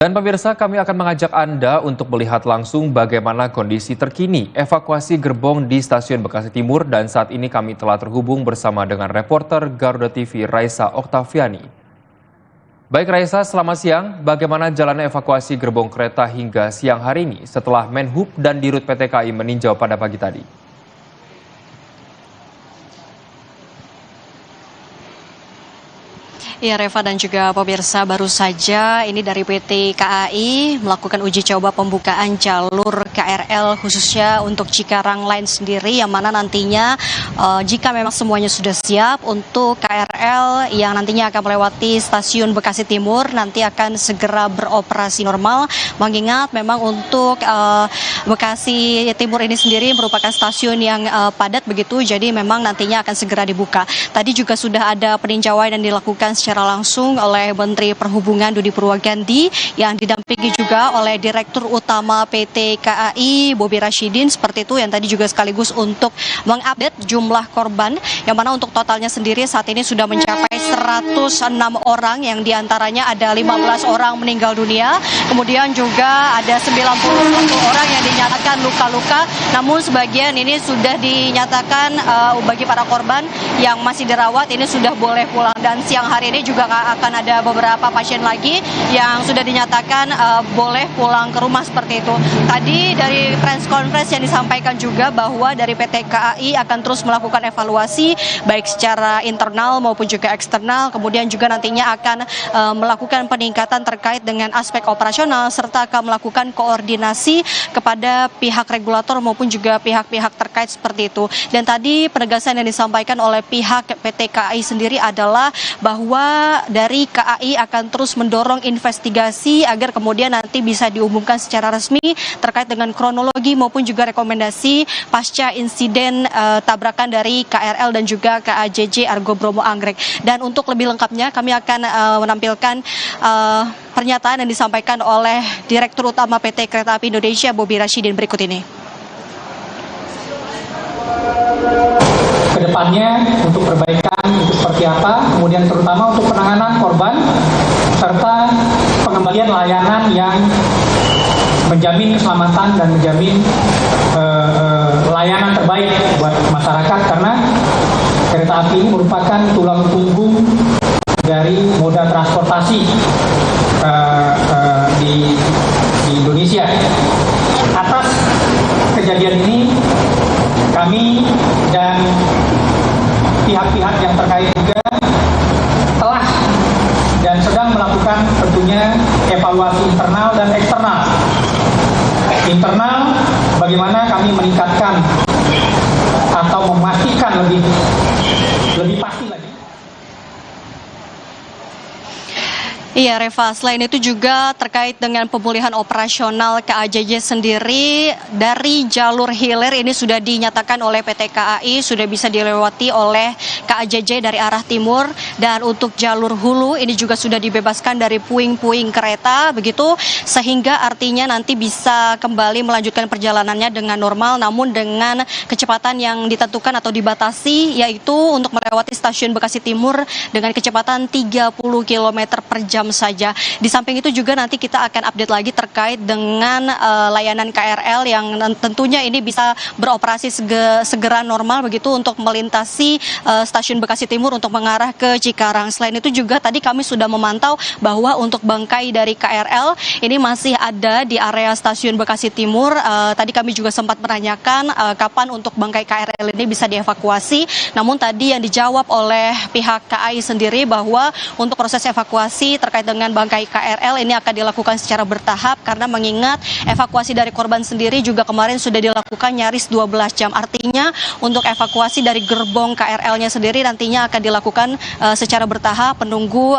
Dan pemirsa, kami akan mengajak Anda untuk melihat langsung bagaimana kondisi terkini evakuasi gerbong di Stasiun Bekasi Timur, dan saat ini kami telah terhubung bersama dengan reporter Garuda TV Raisa Oktaviani. Baik Raisa, selamat siang. Bagaimana jalannya evakuasi gerbong kereta hingga siang hari ini setelah Menhub dan Dirut PT KAI meninjau pada pagi tadi? Ya, Reva dan juga pemirsa, baru saja ini dari PT KAI melakukan uji coba pembukaan jalur KRL khususnya untuk Cikarang Line sendiri, yang mana nantinya jika memang semuanya sudah siap untuk KRL yang nantinya akan melewati Stasiun Bekasi Timur nanti akan segera beroperasi normal, mengingat memang untuk Bekasi Timur ini sendiri merupakan stasiun yang padat begitu, jadi memang nantinya akan segera dibuka. Tadi juga sudah ada peninjauan yang dilakukan secara langsung oleh Menteri Perhubungan Budi Purwogandi yang didampingi juga oleh Direktur Utama PT KAI Bobi Rashidin, seperti itu, yang tadi juga sekaligus untuk mengupdate jumlah korban, yang mana untuk totalnya sendiri saat ini sudah mencapai 106 orang, yang diantaranya ada 15 orang meninggal dunia, kemudian juga ada 91 orang yang dinyatakan luka-luka, namun sebagian ini sudah dinyatakan bagi para korban yang masih dirawat ini sudah boleh pulang, dan siang hari ini juga akan ada beberapa pasien lagi yang sudah dinyatakan boleh pulang ke rumah, seperti itu. Tadi dari press conference yang disampaikan juga bahwa dari PT KAI akan terus melakukan evaluasi baik secara internal maupun juga eksternal, kemudian juga nantinya akan melakukan peningkatan terkait dengan aspek operasional serta akan melakukan koordinasi kepada pihak regulator maupun juga pihak-pihak terkait, seperti itu. Dan tadi penegasan yang disampaikan oleh pihak PT KAI sendiri adalah bahwa dari KAI akan terus mendorong investigasi agar kemudian nanti bisa diumumkan secara resmi terkait dengan kronologi maupun juga rekomendasi pasca insiden tabrakan dari KRL dan juga KAJJ Argo Bromo Anggrek. Dan untuk lebih lengkapnya kami akan menampilkan pernyataan yang disampaikan oleh Direktur Utama PT Kereta Api Indonesia Bobi Rashidin berikut ini. Kedepannya untuk perbaikan itu seperti apa, kemudian terutama untuk penanganan korban serta pengembalian layanan yang menjamin keselamatan dan menjamin layanan terbaik buat masyarakat, karena kereta api ini merupakan tulang punggung dari moda transportasi di Indonesia. Atas kejadian ini kami dan pihak-pihak yang terkait juga telah dan sedang melakukan tentunya evaluasi internal dan eksternal. Internal, bagaimana kami meningkatkan atau memastikan lebih pasti lagi. Iya, Reva, selain itu juga terkait dengan pemulihan operasional KAJJ sendiri, dari jalur hilir ini sudah dinyatakan oleh PT KAI sudah bisa dilewati oleh KAJJ dari arah timur, dan untuk jalur hulu ini juga sudah dibebaskan dari puing-puing kereta begitu, sehingga artinya nanti bisa kembali melanjutkan perjalanannya dengan normal, namun dengan kecepatan yang ditentukan atau dibatasi, yaitu untuk melewati Stasiun Bekasi Timur dengan kecepatan 30 km per jam saja. Di samping itu juga nanti kita akan update lagi terkait dengan layanan KRL yang tentunya ini bisa beroperasi segera normal begitu untuk melintasi Stasiun Bekasi Timur untuk mengarah ke Cikarang. Selain itu juga tadi kami sudah memantau bahwa untuk bangkai dari KRL ini masih ada di area Stasiun Bekasi Timur. Tadi kami juga sempat menanyakan kapan untuk bangkai KRL ini bisa dievakuasi. Namun tadi yang dijawab oleh pihak KAI sendiri bahwa untuk proses evakuasi terkait dengan bangkai KRL ini akan dilakukan secara bertahap, karena mengingat evakuasi dari korban sendiri juga kemarin sudah dilakukan nyaris 12 jam. Artinya untuk evakuasi dari gerbong KRL-nya sendiri nantinya akan dilakukan secara bertahap menunggu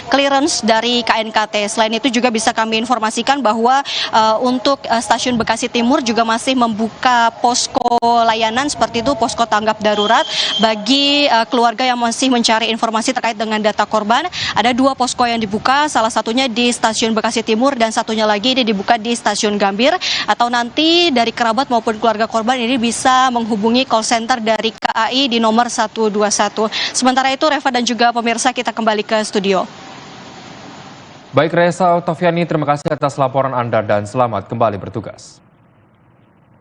clearance dari KNKT. Selain itu juga bisa kami informasikan bahwa untuk Stasiun Bekasi Timur juga masih membuka posko layanan, seperti itu posko tanggap darurat bagi keluarga yang masih mencari informasi terkait dengan data korban. Ada 2 posko yang dibuka, salah satunya di Stasiun Bekasi Timur dan satunya lagi ini dibuka di Stasiun Gambir, atau nanti dari kerabat maupun keluarga korban ini bisa menghubungi call center dari KAI di nomor 121. Sementara itu Reva dan juga pemirsa, kita kembali ke studio. Baik Reza Oktaviani, terima kasih atas laporan Anda dan selamat kembali bertugas.